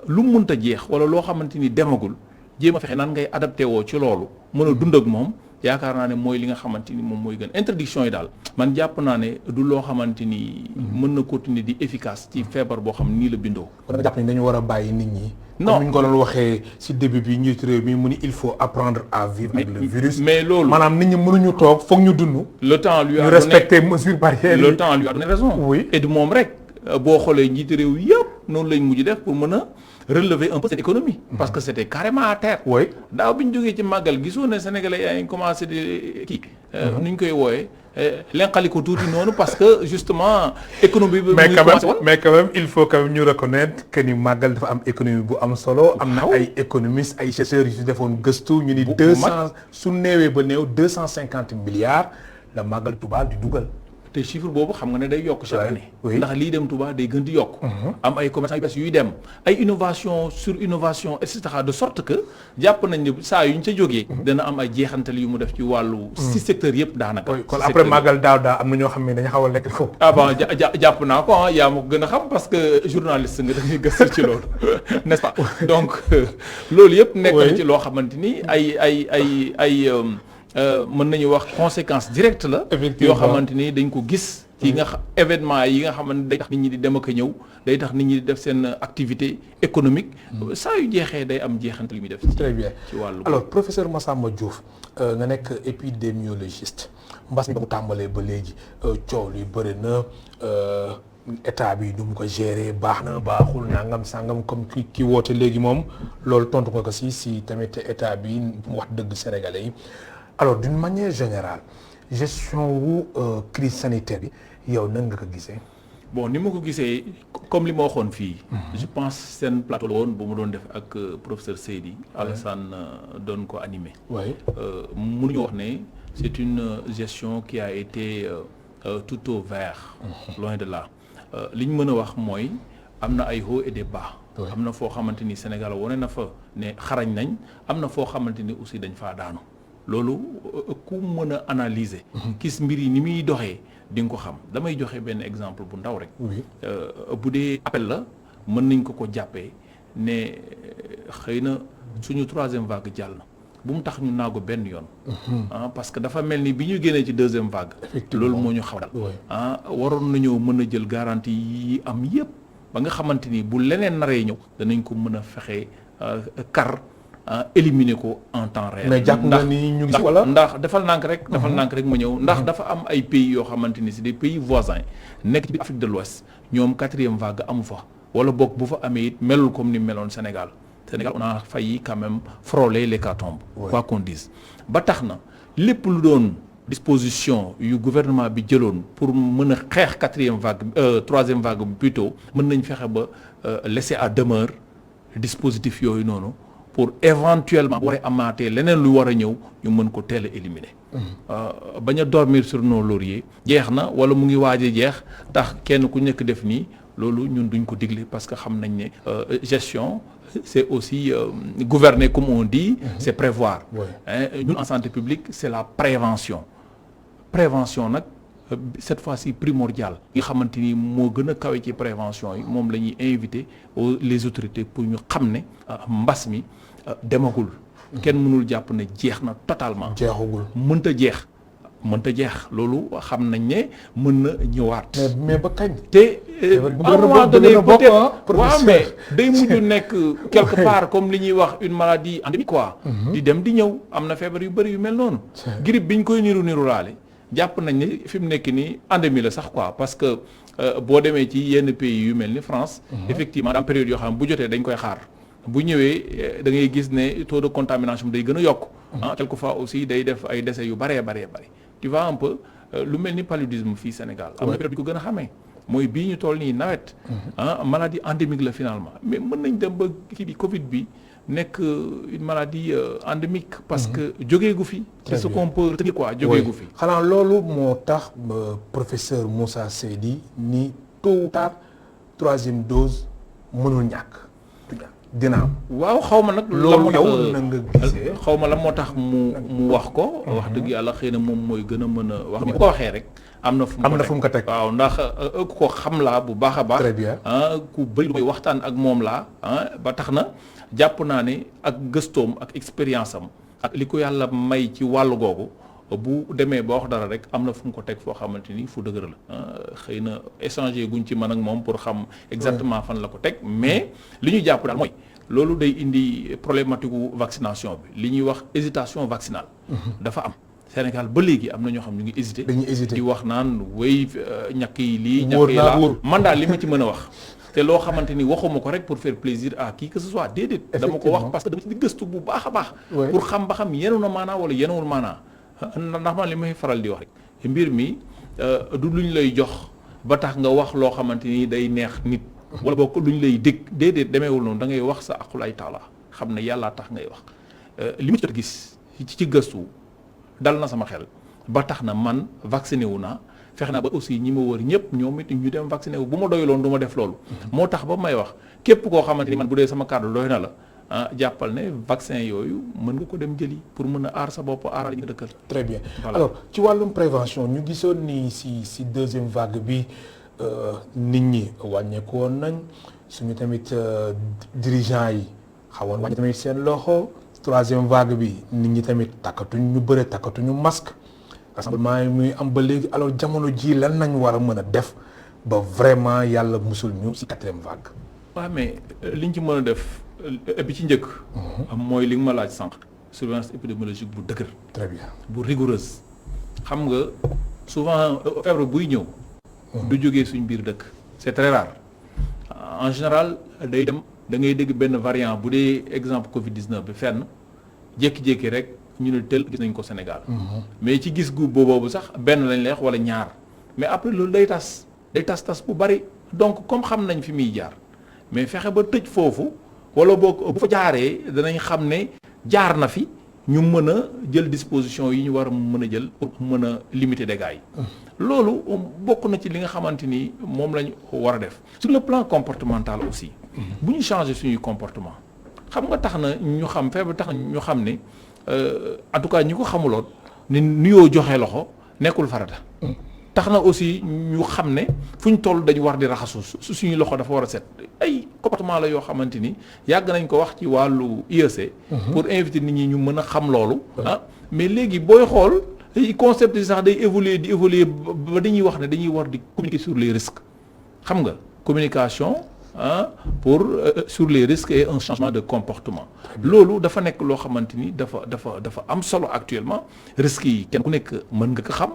lu mu mënta jeex wala loo xamante ni demagul jéem a fexe nan ngay adapté woo ci loolu mën a dund ak moom. yaakaar naa ne mooy li nga xamante ni moom mooy gën interdiction yi daal man jàpp naa ne du loo xamante ni mën na continuer di efficace ci feebar boo xam nii la bindoo. kon nga jàpp ni dañu war a bàyyi nit ñi. non comme ni ñu ko doon waxee ci début bi njiitu réew mi mu ni il faut apprendre à vivre avec le virus. mais loolu maanaam nit ñi mënuñu toog foog ñu dund. le temps lui a donné ñu respecter mesures barrières le temps lui a donné raison. oui et du moom rek boo xoolee njiitu réew yëpp noonu lañ mujj def pour mën a relever un peu cette économie. parce que c'était carrément à terre. oui daaw bi ñu jógee ci màggal gisoo ne sénégalais yaa ngi commencé di kii. nu ñu koy wooyee lenqali ko tuuti noonu parce que justement économie bi. mais quand même il faut quand même ñu reconnaître que ni màggal dafa am économie bu am solo. am na ay économistes ay chercheurs yu si defoon gëstu. ñu ni 200 su néewee ba néew 250 milliards la màggal Touba di dugal. te chiffre boobu xam nga ne day yokk chaque année. oui ndax lii dem Touba day gën di yokk. am ay commerçants yu bees yuy dem ay innovation sur innovation et cetera de sorte que jàpp nañ ne saa yu ñu ca jógee. dana am ay jeexantal yu mu def ci wàllu. si secteur yëpp daanaka. kon après màggal daaw am na ñoo xam ne dañu xaw a lekk foofu. ah bon jàpp naa ko ah yaa ma ko gën a xam parce que journaliste nga dañuy gëstu ci loolu n'est-ce pas donc loolu yëpp. nekk na ci loo xamante ni ay mën nañu wax conséquence directe la. yoo xamante ni dañ ko gis. ci nga événement yi nga xamante day tax nit ñi di dem ak a ñëw day tax nit ñi di def seen activité économique. saa yu jeexee day am jeexantal li muy def. très bien ci wàllu. alors professeur Massamba Diouf nga nekk épidémiologiste mbas mi ba mu tàmbalee ba léegi coow li bëri na état bi du mu ko gérer baax na baaxul nangam sangam comme ki woote léegi moom loolu tontu nga ko si tamit état bi mu wax dëgg sénégalais yi. alors d'une manière générale gestion wu crise sanitaire bi yow nan nga ko gisee. bon ni ma ko gisee comme li ma waxoon fii. je pense seen plateau la woon bu mu doon def ak professeur Seydi Alassane doon ko animé. oui mënuñu wax ne c'est une gestion qui a été tout au vert. loin de là li ñu mën a wax mooy am na ay hauts et des bas. am na foo xamante ni Sénégal wane na fa ne xarañ nañ am na foo xamante ni aussi dañ faa daanu. loolu ku mën a analyser. gis mbir yi ni muy doxee di nga ko xam damay joxe benn exemple bu ndaw rek. bu dee appel la mën nañ ko jàppee ne xëy na suñu troisième vague jàll na bu mu tax ñu naagu benn yoon. parce que dafa mel ni bi ñu génnee ci deuxième vague. loolu moo ñu xaw dal. waroon nañoo mën a jël garantie yi am yépp ba nga xamante ni bu leneen naree ñëw danañ ko mën a fexe kar. éliminer ko en temps réel. mais jàpp nga ni ñu ngi wala ndax defal nànk rek ma ñëw ndax dafa am ay pays yoo xamante ni c'est des pays voisins nekk ci biir Afrique de l'Ouest ñoom 4e vague amu fa wala boog bu fa amee it melul comme ni meloon Sénégal on a failli quand même frôler l'hécatombe quoi qu'on dise ba tax na lépp lu doon disposition yu gouvernement bi jëloon pour mën a xeex 4e vague 3e vague bi plutôt mën nañ fexe ba laisser à demeure dispositif yooyu noonu pour éventuellement bu war a amaatee leneen lu war a ñëw ñu mën ko teel a éliminer. bañ a dormir sur nos lauriers jeex na wala mu ngi waaj a jeex tax kenn ku nekk def nii loolu ñun duñ ko digle parce que xam nañ ne gestion c'est aussi gouverner comme on dit. C'est prévoir. ñun en santé publique c'est la prévention nag. cette fois-ci primordial nga xamante ni moo gën a kawe ci prévention yi moom la ñuy inviter les autorités pour ñu xam ne mbas mi demagul kenn mënul jàpp ne jeex na totalement jeexagul mënta jeex loolu xam nañ ne mën na ñëwaat mais ba kañ te à un moment donné peut-être waaw mais day mujj nekk quelque part comme li ñuy wax une maladie endémique quoi di dem di ñëw am na feebar yu bëri yu mel noonu grippe bi ñu koy niru laale jàpp nañ ni fi mu nekk nii endémie la sax quoi parce que boo demee ci yenn pays yu mel ni France. effectivement am période yoo xam bu jotee dañ koy xaar bu ñëwee da ngay gis ne taux de contamination day gën a yokk. quelquefois aussi day def ay décès yu bëree bëri. tu vois un peu lu mel ni paludisme fii Sénégal. am na période bi ko gën a xamee mooy bii ñu toll nii nawet. maladie endémique la finalement mais mën nañ dem ba kii bi Covid bi nekk une maladie endémique parce que jógee gu fi. c'est ce qu'on peut dire quoi jógee gu fi. xanaa loolu moo tax professeur Moussa Seydi ni tôt ou tard 3e dose mënul ñàkk dina am. waaw xaw ma nag. loolu yow na nga gisee xaw ma la moo tax mu wax ko. wax dëgg yàlla xëy na moom mooy gën a mën a wax. bu ko waxee rek am na fu mu ko teg waaw ndax ku ko xam laa bu baax a baax. très bien ku bëri lu may waxtaan ak moom laa ba tax na jàpp naa ne ak gëstoom ak expérience am ak li ko yàlla may ci wàllu googu bu demee ba wax dara rek am na fu mu ko teg foo xamante ni fu dëgër la xëy na échanger guñ ci man ak moom pour xam exactement fan la ko teg mais li ñu jàpp daal mooy loolu day indi problématique gu vaccination bi li ñuy wax hésitation vaccinale dafa am Sénégal ba léegi am na ñoo xam ñu ngi hésité dañuy hésité di wax naan wéy ñàkk yi lii ñàkk yi laa man daal li ma ci mën a wax te loo xamante ni waxuma ko rek pour faire plaisir à qui que ce soit déedéet dama ko wax parce que dama ci di gëstu bu baax a baax pour xam ba xam yenu na maanaa wala yenuwul maanaa ndax man li may faral di wax rek mbir mi du luñ lay jox ba tax nga wax loo xamante ni day neex nit wala boo ko luñ lay dégg déedéet demeewul noonu da ngay wax sa aqulay taala xam ne yàllaa tax ngay wax li ma jot gis ci gëstu dal na sama xel ba tax na man vacciné wu naa fex naa ba aussi ñi ma wër ñëpp ñoom it ñu dem vacciné wu bu ma doyuloon du ma def loolu moo tax ba may wax képp koo xamante ni man bu dee sama kàddu doy na la jàppal ne vaccin yooyu mën nga ko dem jëli pour mën a aar sa bopp aar ñi nga dëkkal. très bien alors ci wàllum prévention ñu gisoon ni si 2e vague bi nit ñi wàññeeku woon nañ suñu tamit dirigeants yi xawoon wàññi tamit seen loxo 3e vague bi nit ñi tamit takkatuñ ñu bëre takkatuñu masque rassemblement yi muy am ba léegi alors jamono ji lan nañ war a mën a def ba vraiment yàlla musul ñu si 4e vague. waaw mais liñ ci mën a def bi ci njëkk. mooy li nga ma laaj sànq. surveillance épidémiologique bu dëgër. très bien bu rigoureuse. xam nga souvent feebar buy ñëw. du jógee suñ biir dëkk. c'est très rare en général day dem da ngay dégg benn variant bu dee exemple Covid-19 bi fenn jékki-jékki rek ñu ne tel gis nañ ko Sénégal. mais ci gis gu boobu sax benn lañ lay wax wala ñaar mais après loolu day tas bu bari donc comme xam nañ fi muy jaar mais fexe ba tëj foofu. wala boo bu fa jaaree danañ xam ne jaar na fi ñu mën a jël disposition yi ñu war a mën a jël pour mën a limiter dégâts yi. loolu bokk na ci li nga xamante ni moom lañ war a def. sur le plan comportemental aussi. bu ñu changer suñuy comportement xam nga tax na ñu xam feebar tax na ñu xam ne en tout cas ñi ko xamuloon ni nuyoo joxe loxo nekkul farata. tax na aussi ñu xam ne fu ñu toll dañu war di raxasu suñu loxo dafa war a set ay comportement la yoo xamante ni yàgg nañ ko wax ci wàllu IEC. pour inviter nit ñi ñu mën a xam loolu. mais léegi booy xool concept yi sax day évoluer di évoluer ba dañuy wax ne dañuy war di communiquer sur les risques xam nga communication pour sur les risques et un changement de comportement. loolu dafa nekk loo xamante ni dafa am solo actuellement risques yi kenn ku nekk mën nga ko xam.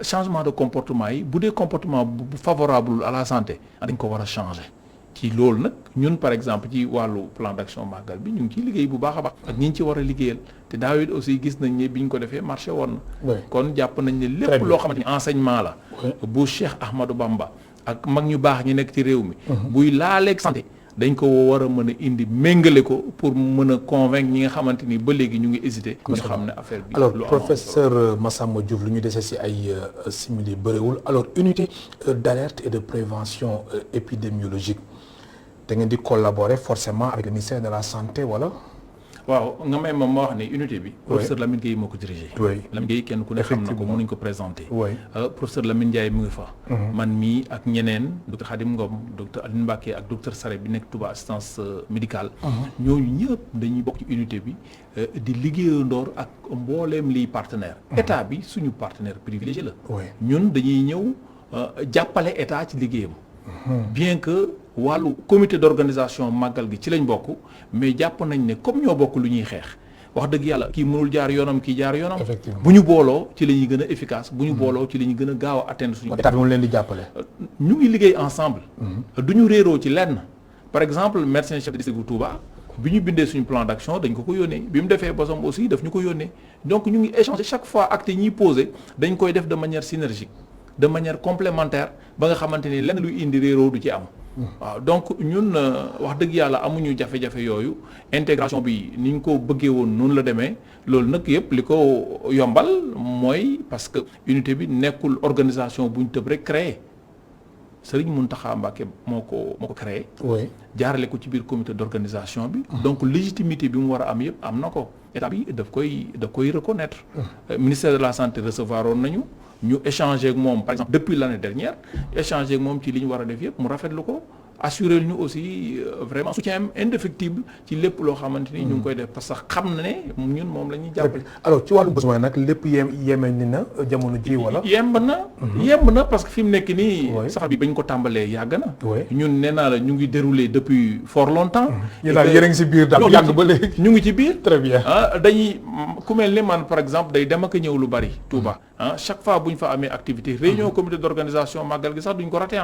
changement de comportement yi bu dee comportement bu favorable à la santé dañ ko war a changer ci loolu nag ñun par exemple ci wàllu plan d'action màggal bi ñu ngi ciy liggéey bu baax a baax ak ñi ñu ci war a liggéeyal te daaw it aussi gis nañ ne bi ñu ko defee marché woon na kon jàpp nañ ne lépp loo xamante ni enseignement la bu Cheikh Ahmadou Bamba ak mag ñu baax ñi nekk ci réew mi buy laaleeg santé dañ ko war a mën a indi méngale ko pour mën a convaincre ñi nga xamante ni ba léegi ñu ngi hésité ñu xam ne affaire bi alors professeur Massamba Diouf lu ñu dese ci ay simili bëriwul alors unité d'alerte et de prévention épidémiologique da ngeen di collaborer forcément avec le ministère de la santé wala waaw nga may ma wax ne unité bi professeur Lamine Gueye moo ko dirigé Lamine Gueye kenn ku ne xam na ko mënuñ ko présenter professeur Lamine Ndiaye mu ngi fa man mii ak ñeneen docteur Khadim Ngom docteur Aline Mbacké ak docteur Sare bi nekk Touba assistance médicale ñooñu ñëpp dañuy bokk ci unité bi di liggéeyandoor ak mbooleem liy partenaire état bi suñu partenaire privilégié la ñun dañuy ñëw jàppale état ci liggéeyam bien que wàllu comité d'organisation màggal gi ci lañ bokk mais jàpp nañ ne comme ñoo bokk lu ñuy xeex wax dëgg yàlla kii mënul jaar yoonam kii jaar yoonam bu ñu booloo ci la ñuy gën a efficace bu ñu booloo ci la ñuy gën a gaaw a atteindre suñu état bi mu leen di jàppale ñu ngi liggéey ensemble du ñu réeroo ci lenn par exemple médecin chef de district bu Touba bi ñu bindee suñu plan d'action dañ ko yónnee bi mu defee bosom aussi daf ñu ko yónnee donc ñu ngi échanger chaque fois acte yi ñuy posé dañ koy def de manière synergique de manière complémentaire ba nga xamante ni lenn luy indi réeroo du ci am waaw donc ñun wax dëgg yàlla amuñu jafe-jafe yooyu intégration bi ni ñu ko bëggee woon noonu la demee loolu nag yëpp li ko yombal mooy parce que unité bi nekkul organisation bu ñu tëb rek créé Serigne Mountakha Mbacké moo ko créé. oui jaarale ko ci biir comité d'organisation bi. donc légitimité bi mu war a am yëpp am na ko état bi daf koy reconnaître. Ministère de la santé recevoir woon nañu. ñu échanger ak moom par exemple depuis l'année dernière échanger ak moom ci li ñu war a def yëpp mu rafetlu ko assurer ñu aussi vraiment soutien indéfectible ci lépp loo xamante ni ñu ngi koy def parce que xam na ne ñun moom la ñuy jàppale. alors ci wàllu besoin nag lépp yemee ni na jamono ji wala. yemb na parce que fi mu nekk nii. sax bi bañ ko tàmbalee yàgg na. ñun nee naa la ñu ngi déroulé depuis fort longtemps. yéen a ngi si biir daal yàgg ba léegi. ñu ngi ci biir. très bien dañuy ku mel ni man par exemple day dem ak ñëw lu bari. Touba chaque fois bu ñu fa amee activité réunion comité d'organisation màggal gi sax duñ ko raté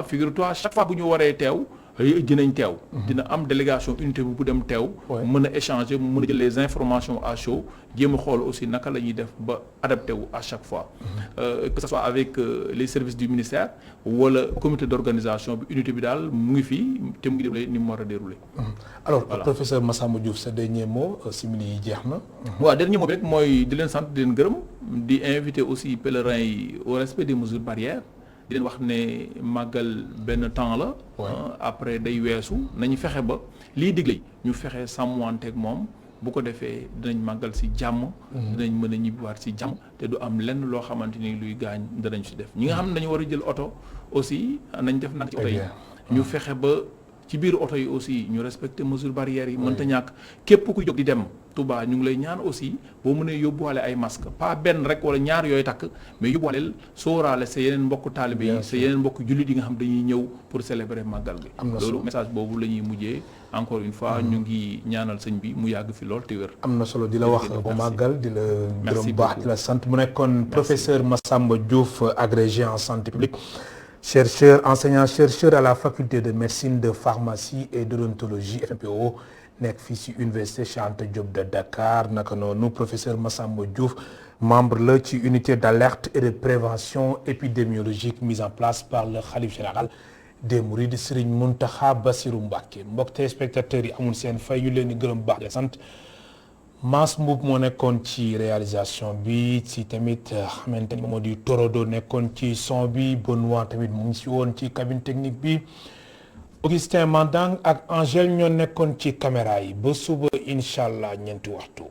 figure-toi chaque fois bu ñu waree teew dinañ teew. dina am délégation unité bu dem teew. mën a échanger mën a jël les informations à chaud jéem a xool aussi naka la ñuy def ba adapté wu à chaque fois. que ce soit avec les services du ministère wala comité d'organisation bi unité bi daal mu ngi fii te mu ngi déroulé ni mu war a déroulé. alors professeur Massamba Diouf sa dernier mot simili yi jeex na. waaw dernier mot bi rek mooy di leen sant di leen gërëm di inviter aussi pèlerins yi au respect des mesures barrières. di leen wax ne màggal benn temps la. après day weesu nañu fexe ba lii digle ñu fexe sàmmanteeg moom bu ko defee dinañ màggal ci jàmm. dinañ mën a ñibbiwaat ci jàmm te du am lenn loo xamante ni luy gaañ danañ ci def ñi nga xam ne dañu war a jël oto aussi nañ def nag ci oto yi. ñu fexe ba ci biir oto yi aussi ñu respecter mesures barrières yi. mënta ñàkk képp ku jóg di dem. Touba ñu ngi lay ñaan aussi boo mënee yóbbuwaale ay masque pas benn rek wala ñaar yooyu takk mais yóbbuwaaleel sóoraale sa yeneen mbokku taalibe yi sa yeneen mbokku jullit yi nga xam dañuy ñëw pour célébrer màggal gi loolu message boobu la ñuy mujjee encore une fois ñu ngi ñaanal sëñ bi mu yàgg fi lool te wér. am na solo di la wax bu màggal di la gërëm baax di la sant mu nekkoon professeur Massamba Diouf agrégé en santé publique chercheur enseignant chercheur à la faculté de médecine de pharmacie et d'odontologie FMPO nekk fii ci université Cheikh Anta Diop de Dakar naka noonu professeur Massamba Diouf membre la ci unité d'alerte et de prévention épidémiologique mise en place par le khalife général des Mourides Serigne Mountakha Bassirou Mbacké mbokk téléspectateurs yi amul seen fay yu leen di gërëm baax de sant Mass Mboup moo nekkoon ci réalisation bi ci tamit xamante ni moo di Torodo nekkoon ci son bi Benoît tamit mu ngi ci woon ci cabine technique bi Augustin Mandang ak Angèle ñoo nekkoon ci caméra yi ba suba incha allah ñeenti waxtu.